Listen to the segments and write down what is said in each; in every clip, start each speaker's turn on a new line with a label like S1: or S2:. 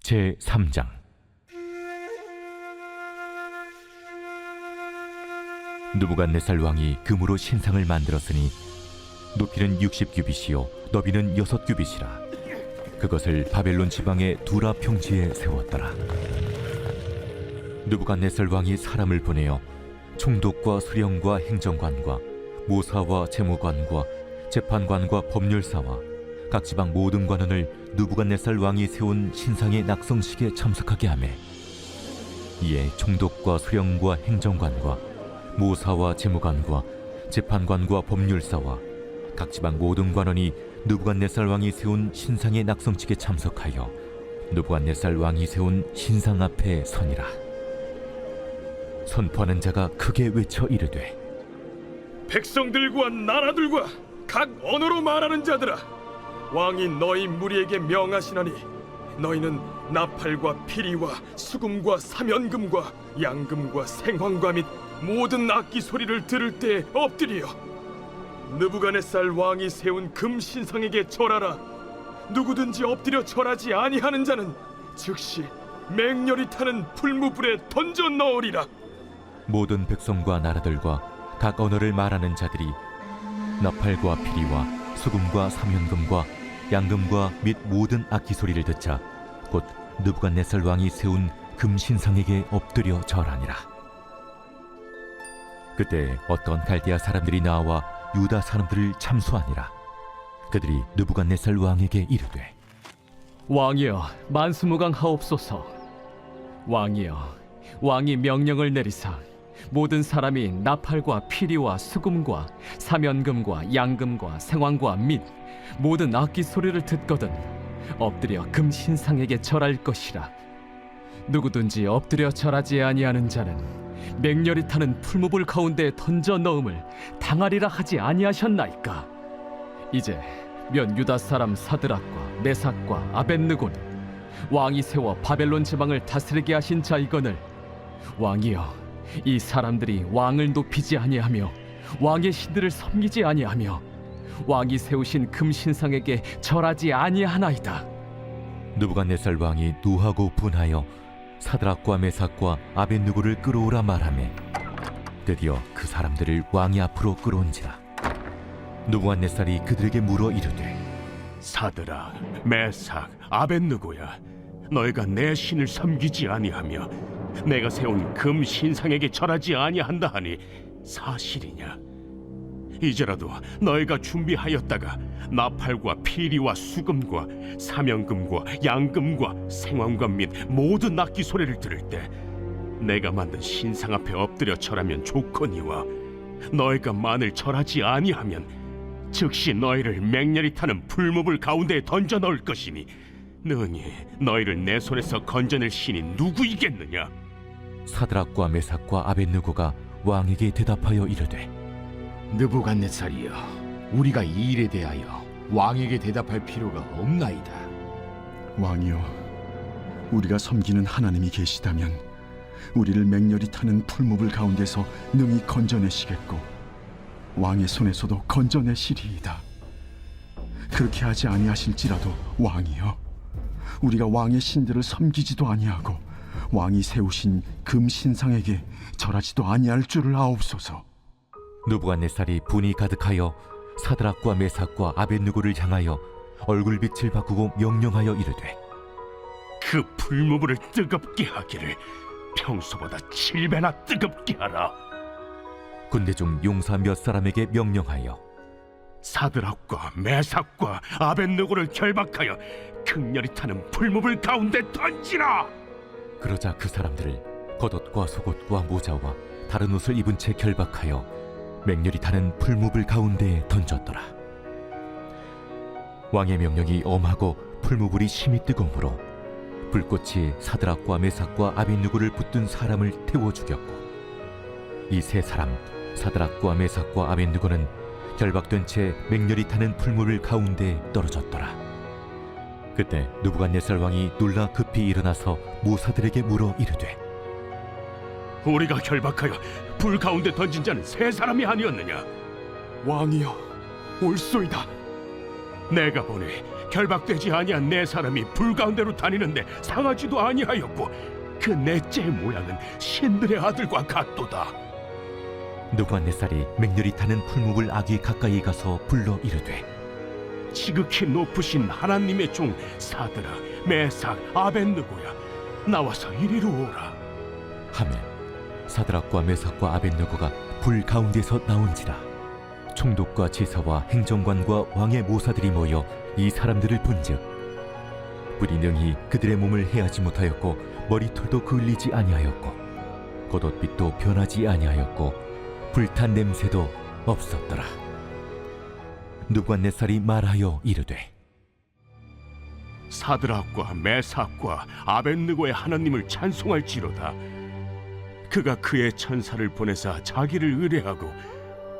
S1: 제3장. 느부갓네살 왕이 금으로 신상을 만들었으니 높이는 60규빗이요 너비는 6규빗이라. 그것을 바벨론 지방의 두라 평지에 세웠더라. 느부갓네살 왕이 사람을 보내어 총독과 수령과 행정관과 모사와 재무관과 재판관과 법률사와 각 지방 모든 관원을 느부갓네살 왕이 세운 신상의 낙성식에 참석하게 하매, 이에 총독과 수령과 행정관과 모사와 재무관과 재판관과 법률사와 각 지방 모든 관원이 느부갓네살 왕이 세운 신상의 낙성식에 참석하여 느부갓네살 왕이 세운 신상 앞에 서니라. 선포하는 자가 크게 외쳐 이르되,
S2: 백성들과 나라들과 각 언어로 말하는 자들아, 왕이 너희 무리에게 명하시나니 너희는 나팔과 피리와 수금과 사면금과 양금과 생황과 및 모든 악기 소리를 들을 때 엎드려 느부갓네살 왕이 세운 금 신상에게 절하라. 누구든지 엎드려 절하지 아니하는 자는 즉시 맹렬히 타는 풀무불에 던져 넣으리라.
S1: 모든 백성과 나라들과 각 언어를 말하는 자들이 나팔과 피리와 수금과 사면금과 양금과 및 모든 악기 소리를 듣자 곧 느부갓네살 왕이 세운 금 신상에게 엎드려 절하니라. 그때 어떤 갈대아 사람들이 나와 유다 사람들을 참수하니라. 그들이 느부갓네살 왕에게 이르되,
S3: 왕이여, 만수무강하옵소서. 왕이여, 왕이 명령을 내리사 모든 사람이 나팔과 피리와 수금과 사면금과 양금과 생황과 및 모든 악기 소리를 듣거든 엎드려 금 신상에게 절할 것이라. 누구든지 엎드려 절하지 아니하는 자는 맹렬히 타는 풀무불 가운데 던져 넣음을 당하리라 하지 아니하셨나이까. 이제 면 유다 사람 사드락과 메삭과 아벳느고는 왕이 세워 바벨론 지방을 다스리게 하신 자이거늘, 왕이여, 이 사람들이 왕을 높이지 아니하며 왕의 신들을 섬기지 아니하며 왕이 세우신 금 신상에게 절하지 아니하나이다.
S1: 느부갓네살 왕이 노하고 분하여 사드락과 메삭과 아벳느고를 끌어오라 말하매, 드디어 그 사람들을 왕이 앞으로 끌어온지라. 느부갓네살이 그들에게 물어 이르되,
S4: 사드락, 메삭, 아벳느고야, 너희가 내 신을 섬기지 아니하며 내가 세운 금 신상에게 절하지 아니한다 하니 사실이냐? 이제라도 너희가 준비하였다가 나팔과 피리와 수금과 사면금과 양금과 생황과 및 모든 악기 소리를 들을 때 내가 만든 신상 앞에 엎드려 절하면 좋거니와, 너희가 만일 절하지 아니하면 즉시 너희를 맹렬히 타는 풀무불 가운데에 던져 넣을 것이니 능히 너희를 내 손에서 건져낼 신이 누구이겠느냐?
S1: 사드락과 메삭과 아벳느고가 왕에게 대답하여 이르되,
S5: 느부갓네살이여, 우리가 이 일에 대하여 왕에게 대답할 필요가 없나이다.
S6: 왕이여, 우리가 섬기는 하나님이 계시다면 우리를 맹렬히 타는 풀무불 가운데서 능히 건져내시겠고 왕의 손에서도 건져내시리이다. 그렇게 하지 아니하실지라도 왕이여, 우리가 왕의 신들을 섬기지도 아니하고 왕이 세우신 금 신상에게 절하지도 아니할 줄을 아옵소서.
S1: 느부갓네살이 분이 가득하여 사드락과 메삭과 아벳느고를 향하여 얼굴빛을 바꾸고 명령하여 이르되,
S4: 그 풀무불을 뜨겁게 하기를 평소보다 7배나 뜨겁게 하라.
S1: 군대 중 용사 몇 사람에게 명령하여
S4: 사드락과 메삭과 아벳느고를 결박하여 극렬히 타는 풀무불 가운데 던지라.
S1: 그러자 그 사람들을 겉옷과 속옷과 모자와 다른 옷을 입은 채 결박하여 맹렬히 타는 풀무불 가운데에 던졌더라. 왕의 명령이 엄하고 풀무불이 심히 뜨거우므로 불꽃이 사드락과 메삭과 아벳느고를 붙든 사람을 태워 죽였고, 이 세 사람 사드락과 메삭과 아벳느고는 결박된 채 맹렬히 타는 풀무불 가운데에 떨어졌더라. 그때 느부갓네살 왕이 놀라 급히 일어나서 모사들에게 물어 이르되,
S4: 우리가 결박하여 불 가운데 던진 자는 세 사람이 아니었느냐?
S2: 왕이여, 옳소이다.
S4: 내가 보니 결박되지 아니한 내 사람이 불 가운데로 다니는데 상하지도 아니하였고 그 넷째 모양은 신들의 아들과 같도다.
S1: 느부갓네살이 맹렬히 타는 풀무불 아귀 가까이 가서 불러 이르되
S4: 지극히 높으신 하나님의 종 사드라, 메삭, 아벳느고야, 나와서 이리로 오라.
S1: 하매 사드락과 메삭과 아벳느고가 불 가운데서 나온지라. 총독과 제사와 행정관과 왕의 모사들이 모여 이 사람들을 본즉 불이 능히 그들의 몸을 해하지 못하였고 머리털도 그을리지 아니하였고 겉옷빛도 변하지 아니하였고 불탄 냄새도 없었더라. 느부갓네살이 말하여 이르되
S4: 사드락과 메삭과 아벳느고의 하나님을 찬송할지로다. 그가 그의 천사를 보내사 자기를 의뢰하고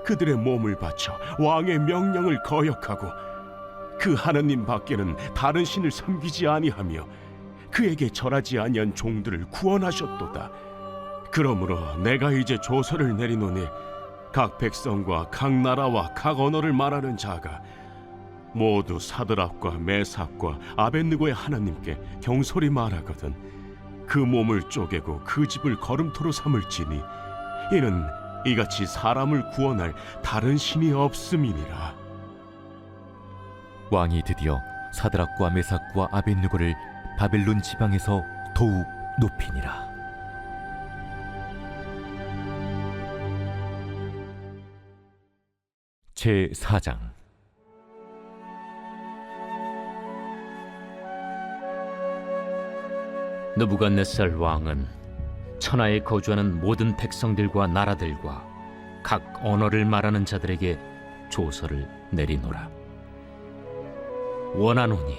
S4: 그들의 몸을 바쳐 왕의 명령을 거역하고 그 하나님 밖에는 다른 신을 섬기지 아니하며 그에게 절하지 아니한 종들을 구원하셨도다. 그러므로 내가 이제 조서를 내리노니 각 백성과 각 나라와 각 언어를 말하는 자가 모두 사드락과 메삭과 아벳느고의 하나님께 경솔히 말하거든 그 몸을 쪼개고 그 집을 거름토로 삼을지니 이는 이같이 사람을 구원할 다른 신이 없음이니라.
S1: 왕이 드디어 사드락과 메삭과 아벳느고를 바벨론 지방에서 더욱 높이니라. 제 4장.
S7: 느부갓네살 왕은 천하에 거주하는 모든 백성들과 나라들과 각 언어를 말하는 자들에게 조서를 내리노라. 원하노니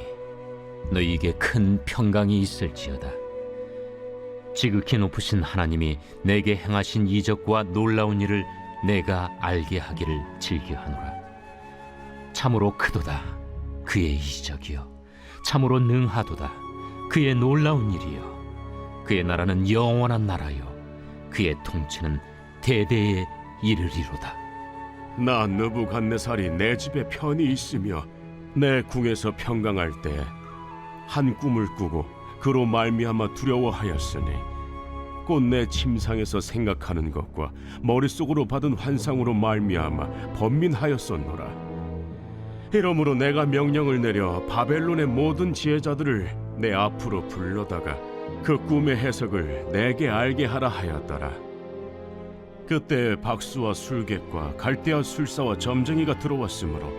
S7: 너희에게 큰 평강이 있을지어다. 지극히 높으신 하나님이 내게 행하신 이적과 놀라운 일을 내가 알게 하기를 즐겨하노라. 참으로 크도다 그의 이적이요 참으로 능하도다 그의 놀라운 일이요 그의 나라는 영원한 나라요 그의 통치는 대대에 이르리로다.
S4: 나 느부갓네살이 내 집에 편히 있으며 내 궁에서 평강할 때 한 꿈을 꾸고 그로 말미암아 두려워하였으니 곧 내 침상에서 생각하는 것과 머릿속으로 받은 환상으로 말미암아 번민하였었노라. 이러므로 내가 명령을 내려 바벨론의 모든 지혜자들을 내 앞으로 불러다가 그 꿈의 해석을 내게 알게 하라 하였더라. 그때 박수와 술객과 갈대아 술사와 점쟁이가 들어왔으므로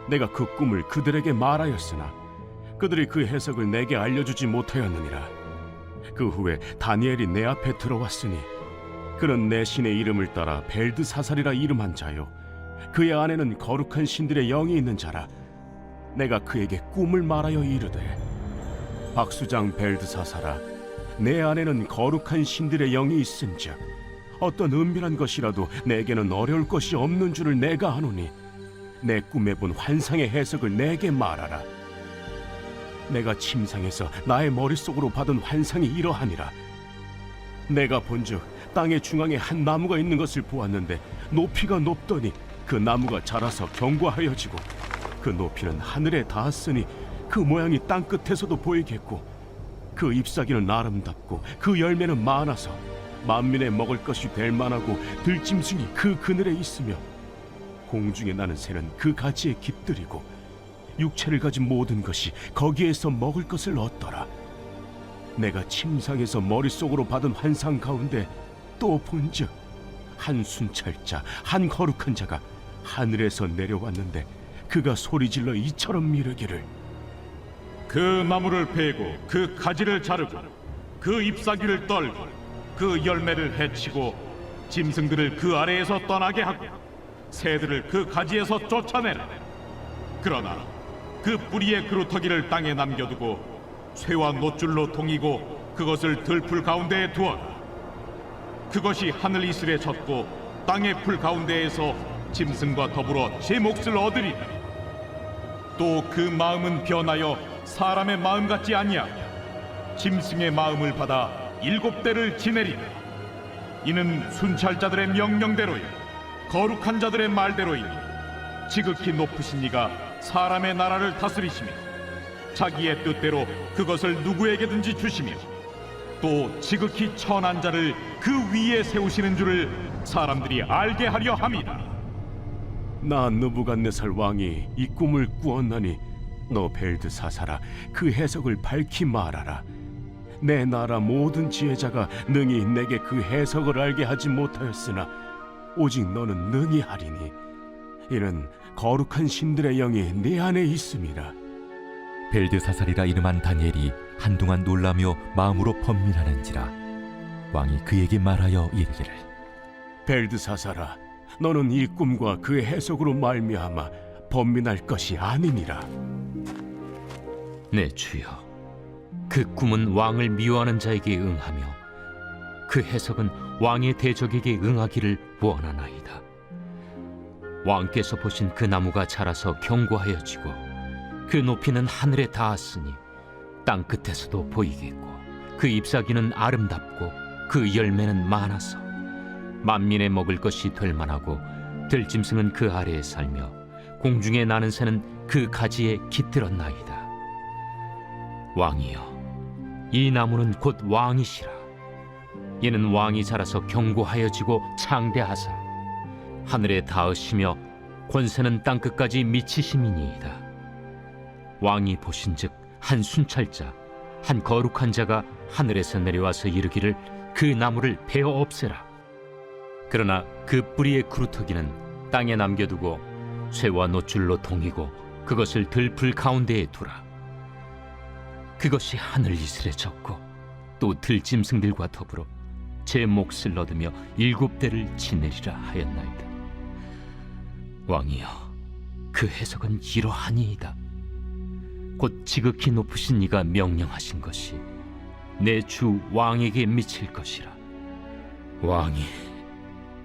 S4: 내가 그 꿈을 그들에게 말하였으나 그들이 그 해석을 내게 알려주지 못하였느니라. 그 후에 다니엘이 내 앞에 들어왔으니 그는 내 신의 이름을 따라 벨드사살이라 이름한 자요 그의 안에는 거룩한 신들의 영이 있는 자라. 내가 그에게 꿈을 말하여 이르되 박수장 벨드사살아, 내 안에는 거룩한 신들의 영이 있은즉 어떤 은밀한 것이라도 내게는 어려울 것이 없는 줄을 내가 아노니 내 꿈에 본 환상의 해석을 내게 말하라. 내가 침상에서 나의 머릿속으로 받은 환상이 이러하니라. 내가 본즉 땅의 중앙에 한 나무가 있는 것을 보았는데 높이가 높더니 그 나무가 자라서 견고하여지고 그 높이는 하늘에 닿았으니 그 모양이 땅 끝에서도 보이겠고 그 잎사귀는 아름답고 그 열매는 많아서 만민의 먹을 것이 될 만하고 들짐승이 그 그늘에 있으며 공중에 나는 새는 그 가지에 깃들이고 육체를 가진 모든 것이 거기에서 먹을 것을 얻더라. 내가 침상에서 머릿속으로 받은 환상 가운데 또 본즉 한 순찰자, 한 거룩한 자가 하늘에서 내려왔는데 그가 소리질러 이처럼 이르기를
S8: 그 나무를 베고 그 가지를 자르고 그 잎사귀를 떨고 그 열매를 해치고 짐승들을 그 아래에서 떠나게 하고 새들을 그 가지에서 쫓아내라. 그러나 그 뿌리의 그루터기를 땅에 남겨두고 쇠와 노줄로 동이고 그것을 들풀 가운데에 두어라. 그것이 하늘 이슬에 젖고 땅의 풀 가운데에서 짐승과 더불어 제 몫을 얻으리라. 또 그 마음은 변하여 사람의 마음 같지 아니하고 짐승의 마음을 받아 7대를 지내리라. 이는 순찰자들의 명령대로요 거룩한 자들의 말대로이니 지극히 높으신 이가 사람의 나라를 다스리시며 자기의 뜻대로 그것을 누구에게든지 주시며 또 지극히 천한 자를 그 위에 세우시는 줄을 사람들이 알게 하려 함이라.
S4: 나 느부갓네살 왕이 이 꿈을 꾸었나니 너 벨드사사라 그 해석을 밝히 말하라. 내 나라 모든 지혜자가 능히 내게 그 해석을 알게 하지 못하였으나 오직 너는 능히 하리니 이는 거룩한 신들의 영이 네 안에 있음이라.
S1: 벨드사살이라 이름한 다니엘이 한동안 놀라며 마음으로 번민하는지라 왕이 그에게 말하여 이르기를
S4: 벨드사사라 너는 이 꿈과 그 해석으로 말미암아 번민할 것이 아니니라.
S7: 내 주여, 그 꿈은 왕을 미워하는 자에게 응하며 그 해석은 왕의 대적에게 응하기를 원하나이다. 왕께서 보신 그 나무가 자라서 견고하여지고 그 높이는 하늘에 닿았으니 땅 끝에서도 보이겠고 그 잎사귀는 아름답고 그 열매는 많아서 만민의 먹을 것이 될 만하고 들짐승은 그 아래에 살며 공중에 나는 새는 그 가지에 깃들었나이다. 왕이여, 이 나무는 곧 왕이시라. 이는 왕이 자라서 견고하여지고 창대하사 하늘에 닿으시며 권세는 땅 끝까지 미치심이니이다. 왕이 보신즉 한 순찰자, 한 거룩한 자가 하늘에서 내려와서 이르기를 그 나무를 베어 없애라. 그러나 그 뿌리의 구루터기는 땅에 남겨두고 쇠와 노줄로 동이고 그것을 들풀 가운데에 두라. 그것이 하늘 이슬에 젖고 또 들짐승들과 더불어 제 몫을 얻으며 7대를 지내리라 하였나이다. 왕이여, 그 해석은 이러하니이다. 곧 지극히 높으신 이가 명령하신 것이 내 주 왕에게 미칠 것이라. 왕이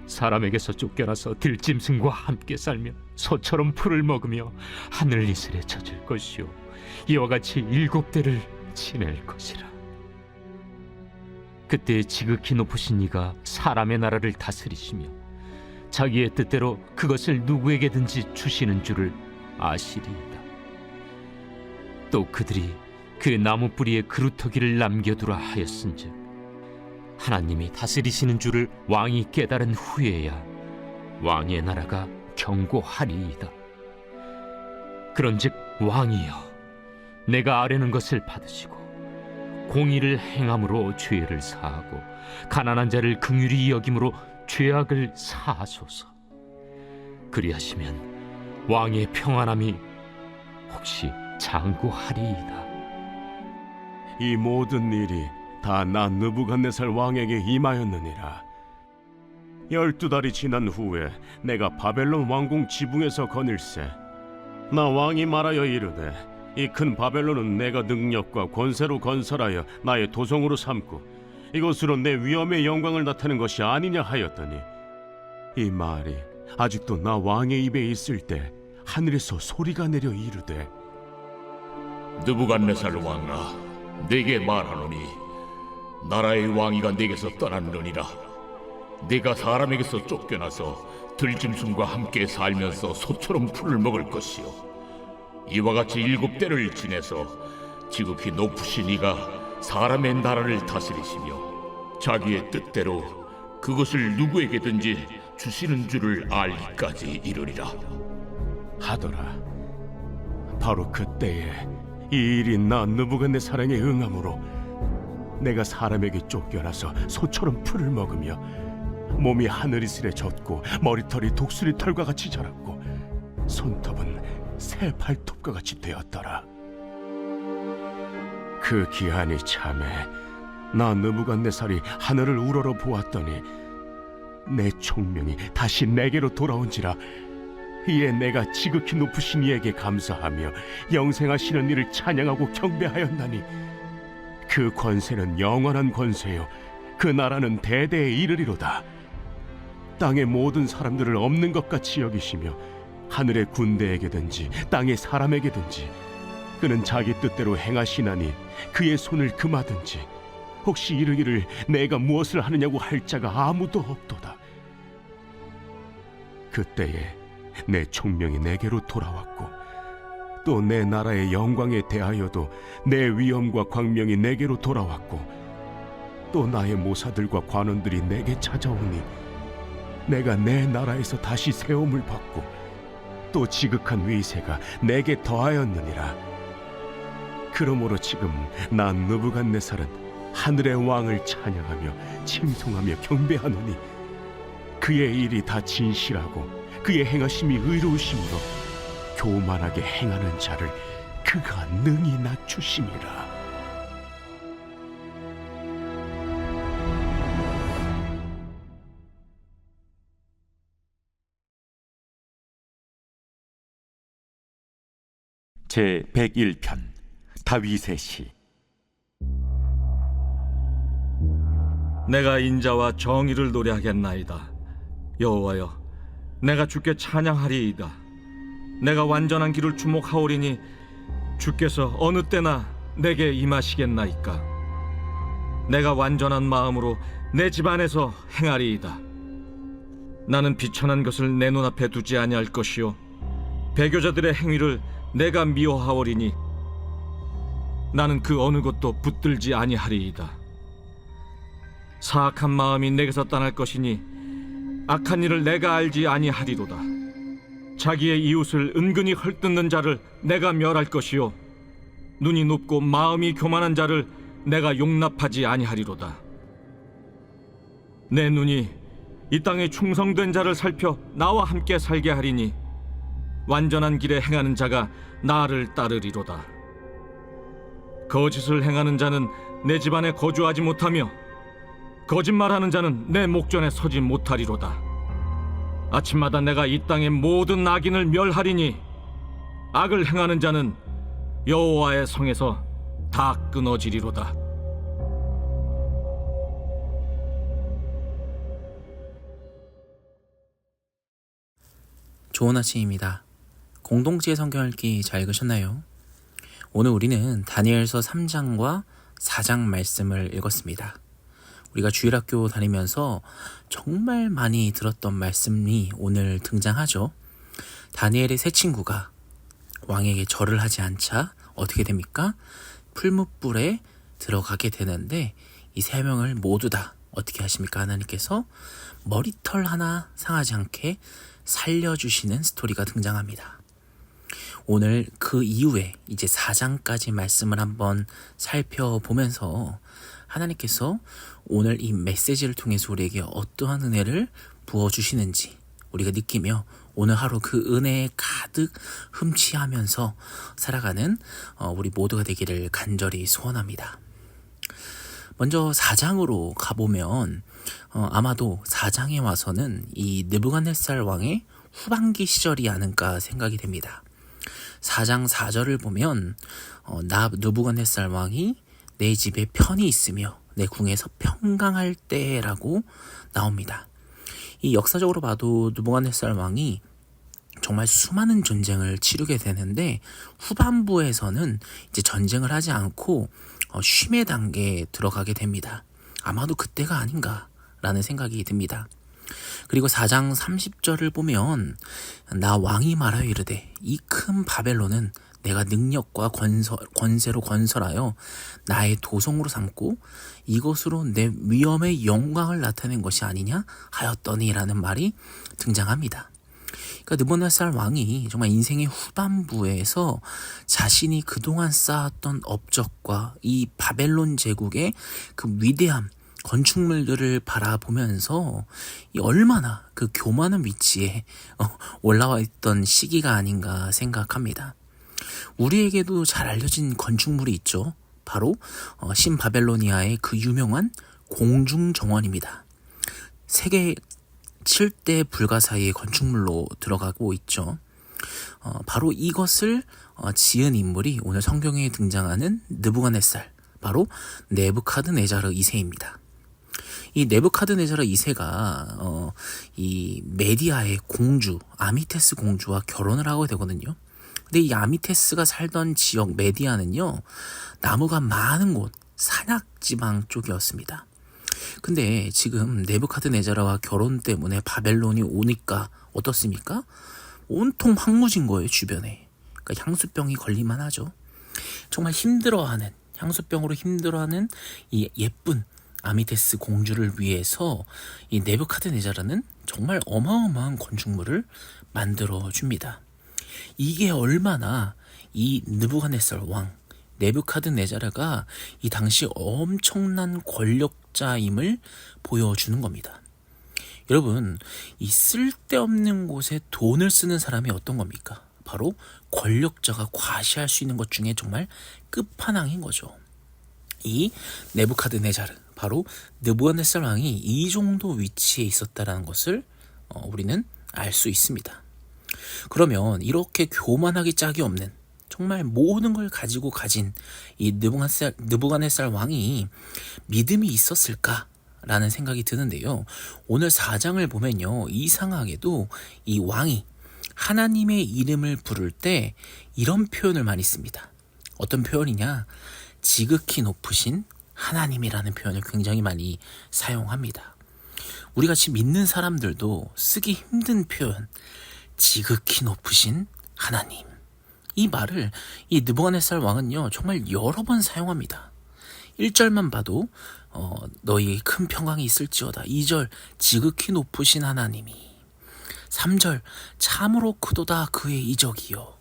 S7: 사람에게서 쫓겨나서 들짐승과 함께 살며 소처럼 풀을 먹으며 하늘 이슬에 젖을 것이요 이와 같이 7대를 지낼 것이라. 그때 지극히 높으신 이가 사람의 나라를 다스리시며 자기의 뜻대로 그것을 누구에게든지 주시는 줄을 아시리이다. 또 그들이 그 나무 뿌리에 그루터기를 남겨두라 하였은즉 하나님이 다스리시는 줄을 왕이 깨달은 후에야 왕의 나라가 견고하리이다. 그런즉 왕이여, 내가 아뢰는 것을 받으시고 공의를 행함으로 죄를 사하고 가난한 자를 긍휼히 여김으로 죄악을 사하소서. 그리하시면 왕의 평안함이 혹시 장구하리이다.
S4: 이 모든 일이 다 나 느부갓네살 왕에게 임하였느니라. 12달이 지난 후에 내가 바벨론 왕궁 지붕에서 거닐세 나 왕이 말하여 이르되 이 큰 바벨론은 내가 능력과 권세로 건설하여 나의 도성으로 삼고 이것으로 내 위엄의 영광을 나타낸 것이 아니냐 하였더니 이 말이 아직도 나 왕의 입에 있을 때 하늘에서 소리가 내려 이르되
S9: 느부갓네살 왕아, 네게 말하노니 나라의 왕위가 네게서 떠났느니라. 네가 사람에게서 쫓겨나서 들짐승과 함께 살면서 소처럼 풀을 먹을 것이요 이와 같이 7대를 지내서 지극히 높으신 이가 사람의 나라를 다스리시며 자기의 뜻대로 그것을 누구에게든지 주시는 줄을 알기까지 이르리라
S4: 하더라. 바로 그때에 이 일이 나 느부갓네살에게 응함으로 내가 사람에게 쫓겨나서 소처럼 풀을 먹으며 몸이 하늘이슬에 젖고 머리털이 독수리 털과 같이 자랐고 손톱은 새 발톱과 같이 되었더라. 그 기한이 참에 나 느부갓네살이 하늘을 우러러 보았더니 내 총명이 다시 내게로 돌아온지라. 이에 내가 지극히 높으신 이에게 감사하며 영생하시는 이를 찬양하고 경배하였나니 그 권세는 영원한 권세요 그 나라는 대대에 이르리로다. 땅의 모든 사람들을 없는 것 같이 여기시며 하늘의 군대에게든지 땅의 사람에게든지 그는 자기 뜻대로 행하시나니 그의 손을 금하든지 혹시 이르기를 내가 무엇을 하느냐고 할 자가 아무도 없도다. 그때에 내 총명이 내게로 돌아왔고 또 내 나라의 영광에 대하여도 내 위엄과 광명이 내게로 돌아왔고 또 나의 모사들과 관원들이 내게 찾아오니 내가 내 나라에서 다시 세움을 받고 또 지극한 위세가 내게 더하였느니라. 그러므로 지금 나 느부갓네살은 하늘의 왕을 찬양하며 칭송하며 경배하노니 그의 일이 다 진실하고 그의 행하심이 의로우심으로 교만하게 행하는 자를 그가 능히 낮추심이라.
S1: 제 101편 다윗의 시.
S10: 내가 인자와 정의를 노래하겠나이다. 여호와여, 내가 주께 찬양하리이다. 내가 완전한 길을 주목하오리니 주께서 어느 때나 내게 임하시겠나이까. 내가 완전한 마음으로 내 집안에서 행하리이다. 나는 비천한 것을 내 눈앞에 두지 아니할 것이요 배교자들의 행위를 내가 미워하오리니 나는 그 어느 것도 붙들지 아니하리이다. 사악한 마음이 내게서 떠날 것이니 악한 일을 내가 알지 아니하리로다. 자기의 이웃을 은근히 헐뜯는 자를 내가 멸할 것이요 눈이 높고 마음이 교만한 자를 내가 용납하지 아니하리로다. 내 눈이 이 땅에 충성된 자를 살펴 나와 함께 살게 하리니 완전한 길에 행하는 자가 나를 따르리로다. 거짓을 행하는 자는 내 집안에 거주하지 못하며 거짓말하는 자는 내 목전에 서지 못하리로다. 아침마다 내가 이 땅의 모든 악인을 멸하리니 악을 행하는 자는 여호와의 성에서 다 끊어지리로다.
S11: 좋은 아침입니다. 공동체 성경 읽기 잘 읽으셨나요? 오늘 우리는 다니엘서 3장과 4장 말씀을 읽었습니다. 우리가 주일학교 다니면서 정말 많이 들었던 말씀이 오늘 등장하죠. 다니엘의 세 친구가 왕에게 절을 하지 않자 어떻게 됩니까? 풀무불에 들어가게 되는데 이 세 명을 모두 다 어떻게 하십니까? 하나님께서 머리털 하나 상하지 않게 살려주시는 스토리가 등장합니다. 오늘 그 이후에 이제 4장까지 말씀을 한번 살펴보면서 하나님께서 오늘 이 메시지를 통해서 우리에게 어떠한 은혜를 부어주시는지 우리가 느끼며 오늘 하루 그 은혜에 가득 흠취하면서 살아가는 우리 모두가 되기를 간절히 소원합니다. 먼저 4장으로 가보면 아마도 4장에 와서는 이 느부갓네살 왕의 후반기 시절이 아닌가 생각이 됩니다. 4장 4절을 보면 느부갓네살 왕이 내 집에 편히 있으며 내 궁에서 평강할 때라고 나옵니다. 이 역사적으로 봐도 느부갓네살 왕이 정말 수많은 전쟁을 치르게 되는데 후반부에서는 이제 전쟁을 하지 않고 쉼의 단계에 들어가게 됩니다. 아마도 그때가 아닌가라는 생각이 듭니다. 그리고 4장 30절을 보면 나 왕이 말하여 이르되 이 큰 바벨론은 내가 능력과 권세로 건설하여 나의 도성으로 삼고 이것으로 내 위엄의 영광을 나타낸 것이 아니냐 하였더니라는 말이 등장합니다. 그러니까 느부갓네살 왕이 정말 인생의 후반부에서 자신이 그동안 쌓았던 업적과 이 바벨론 제국의 그 위대함 건축물들을 바라보면서 얼마나 그 교만한 위치에 올라와 있던 시기가 아닌가 생각합니다. 우리에게도 잘 알려진 건축물이 있죠. 바로 신바벨로니아의 그 유명한 공중정원입니다. 세계 7대 불가사의의 건축물로 들어가고 있죠. 바로 이것을 지은 인물이 오늘 성경에 등장하는 느부갓네살, 바로 네부카드네자르 2세입니다. 이 네부카드네자르 2세가 이 메디아의 공주 아미테스 공주와 결혼을 하게 되거든요. 근데 이 아미테스가 살던 지역 메디아는요, 나무가 많은 곳 산악지방 쪽이었습니다. 근데 지금 네부카드네자르와 결혼 때문에 바벨론이 오니까 어떻습니까? 온통 황무진 거예요, 주변에. 그러니까 향수병이 걸릴만 하죠. 정말 힘들어하는, 향수병으로 힘들어하는 이 예쁜 아미데스 공주를 위해서 이 네부카드네자르는 정말 어마어마한 건축물을 만들어 줍니다. 이게 얼마나 이 느부갓네살 왕 네부카드네자르가 이 당시 엄청난 권력자임을 보여주는 겁니다. 여러분, 이 쓸데없는 곳에 돈을 쓰는 사람이 어떤 겁니까? 바로 권력자가 과시할 수 있는 것 중에 정말 끝판왕인 거죠. 이 네부카드네자르, 바로 느부갓네살 왕이 이 정도 위치에 있었다는 것을 우리는 알 수 있습니다. 그러면 이렇게 교만하기 짝이 없는 정말 모든 걸 가지고 가진 이 느부갓네살 왕이 믿음이 있었을까라는 생각이 드는데요. 오늘 4장을 보면요, 이상하게도 이 왕이 하나님의 이름을 부를 때 이런 표현을 많이 씁니다. 어떤 표현이냐? 지극히 높으신 하나님이라는 표현을 굉장히 많이 사용합니다. 우리 같이 믿는 사람들도 쓰기 힘든 표현, 지극히 높으신 하나님. 이 말을 이 느부갓네살 왕은요, 정말 여러 번 사용합니다. 1절만 봐도 너희의 큰 평강이 있을지어다. 2절, 지극히 높으신 하나님이. 3절, 참으로 크도다 그의 이적이요,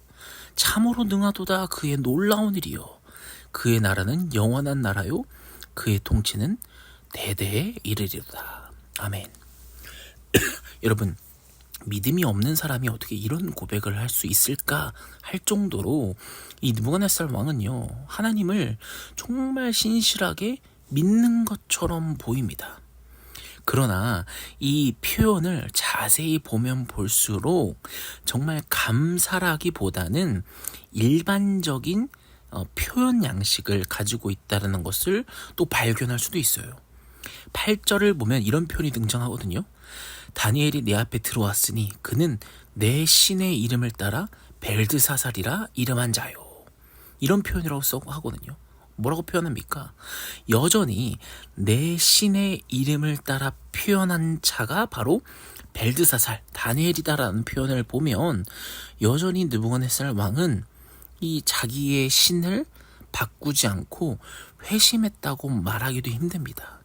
S11: 참으로 능하도다 그의 놀라운 일이요, 그의 나라는 영원한 나라요, 그의 통치는 대대에 이르리로다. 아멘. 여러분, 믿음이 없는 사람이 어떻게 이런 고백을 할 수 있을까 할 정도로 이 느부갓네살 왕은요, 하나님을 정말 신실하게 믿는 것처럼 보입니다. 그러나 이 표현을 자세히 보면 볼수록 정말 감사라기보다는 일반적인 표현 양식을 가지고 있다는 것을 또 발견할 수도 있어요. 8절을 보면 이런 표현이 등장하거든요. 다니엘이 내 앞에 들어왔으니 그는 내 신의 이름을 따라 벨드사살이라 이름한 자요. 이런 표현이라고 쓰고 하거든요. 뭐라고 표현합니까? 여전히 내 신의 이름을 따라 표현한 자가 바로 벨드사살, 다니엘이다라는 표현을 보면 여전히 느부갓네살 왕은 이 자기의 신을 바꾸지 않고 회심했다고 말하기도 힘듭니다.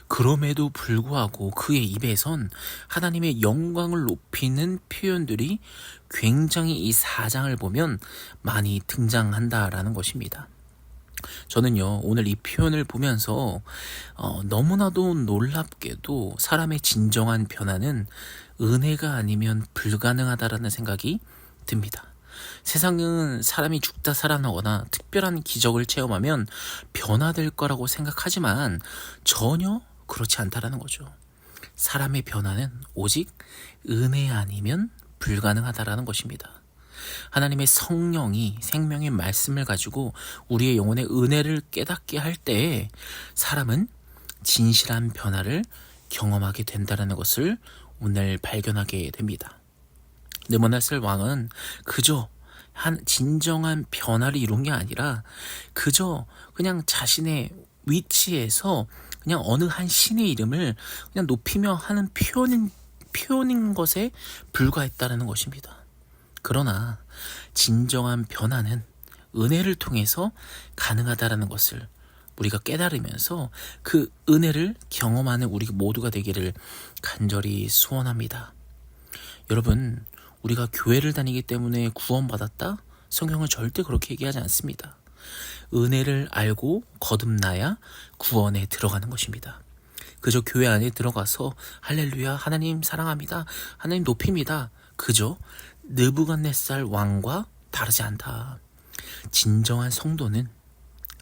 S11: 그럼에도 불구하고 그의 입에선 하나님의 영광을 높이는 표현들이 굉장히 이 4장을 보면 많이 등장한다라는 것입니다. 저는요, 오늘 이 표현을 보면서 너무나도 놀랍게도 사람의 진정한 변화는 은혜가 아니면 불가능하다라는 생각이 듭니다. 세상은 사람이 죽다 살아나거나 특별한 기적을 체험하면 변화될 거라고 생각하지만 전혀 그렇지 않다라는 거죠. 사람의 변화는 오직 은혜 아니면 불가능하다라는 것입니다. 하나님의 성령이 생명의 말씀을 가지고 우리의 영혼의 은혜를 깨닫게 할 때 사람은 진실한 변화를 경험하게 된다는 것을 오늘 발견하게 됩니다. 느부갓네살 왕은 그저 진정한 변화를 이룬 게 아니라 그저 그냥 자신의 위치에서 그냥 어느 한 신의 이름을 그냥 높이며 하는 표현인 것에 불과했다는 것입니다. 그러나 진정한 변화는 은혜를 통해서 가능하다는 것을 우리가 깨달으면서 그 은혜를 경험하는 우리 모두가 되기를 간절히 소원합니다. 여러분, 우리가 교회를 다니기 때문에 구원받았다? 성경은 절대 그렇게 얘기하지 않습니다. 은혜를 알고 거듭나야 구원에 들어가는 것입니다. 그저 교회 안에 들어가서 할렐루야, 하나님 사랑합니다, 하나님 높입니다, 그저 느부갓네살 왕과 다르지 않다. 진정한 성도는,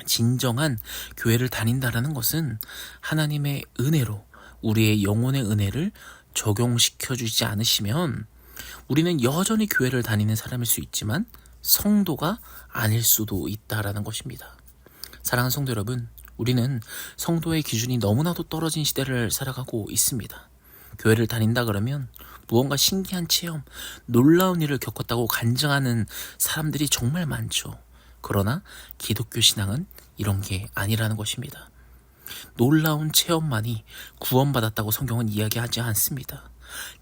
S11: 진정한 교회를 다닌다라는 것은 하나님의 은혜로 우리의 영혼의 은혜를 적용시켜주지 않으시면 우리는 여전히 교회를 다니는 사람일 수 있지만 성도가 아닐 수도 있다라는 것입니다. 사랑하는 성도 여러분, 우리는 성도의 기준이 너무나도 떨어진 시대를 살아가고 있습니다. 교회를 다닌다 그러면 무언가 신기한 체험, 놀라운 일을 겪었다고 간증하는 사람들이 정말 많죠. 그러나 기독교 신앙은 이런 게 아니라는 것입니다. 놀라운 체험만이 구원받았다고 성경은 이야기하지 않습니다.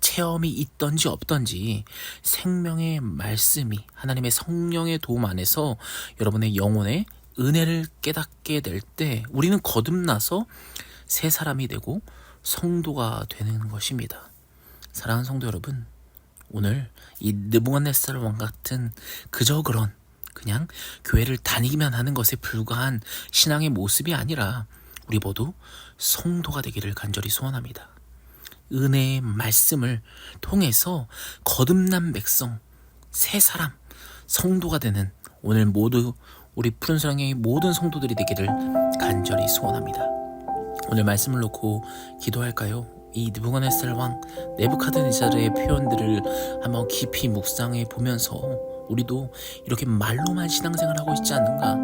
S11: 체험이 있던지 없던지 생명의 말씀이 하나님의 성령의 도움 안에서 여러분의 영혼의 은혜를 깨닫게 될 때 우리는 거듭나서 새 사람이 되고 성도가 되는 것입니다. 사랑하는 성도 여러분, 오늘 이 느부갓네살 왕 같은 그저 그냥 교회를 다니기만 하는 것에 불과한 신앙의 모습이 아니라 우리 모두 성도가 되기를 간절히 소원합니다. 은혜의 말씀을 통해서 거듭난 백성, 새 사람, 성도가 되는 오늘 모두 우리 푸른사랑의 모든 성도들이 되기를 간절히 소원합니다. 오늘 말씀을 놓고 기도할까요? 이 느부갓네살 왕 네부카드네자르의 표현들을 한번 깊이 묵상해 보면서 우리도 이렇게 말로만 신앙생활하고 있지 않는가?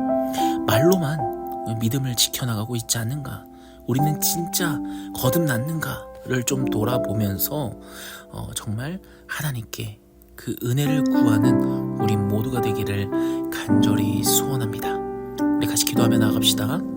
S11: 말로만 믿음을 지켜나가고 있지 않는가? 우리는 진짜 거듭났는가를 좀 돌아보면서 정말 하나님께 그 은혜를 구하는 우리 모두가 되기를 간절히 소원합니다. 우리 같이 기도하며 나아갑시다.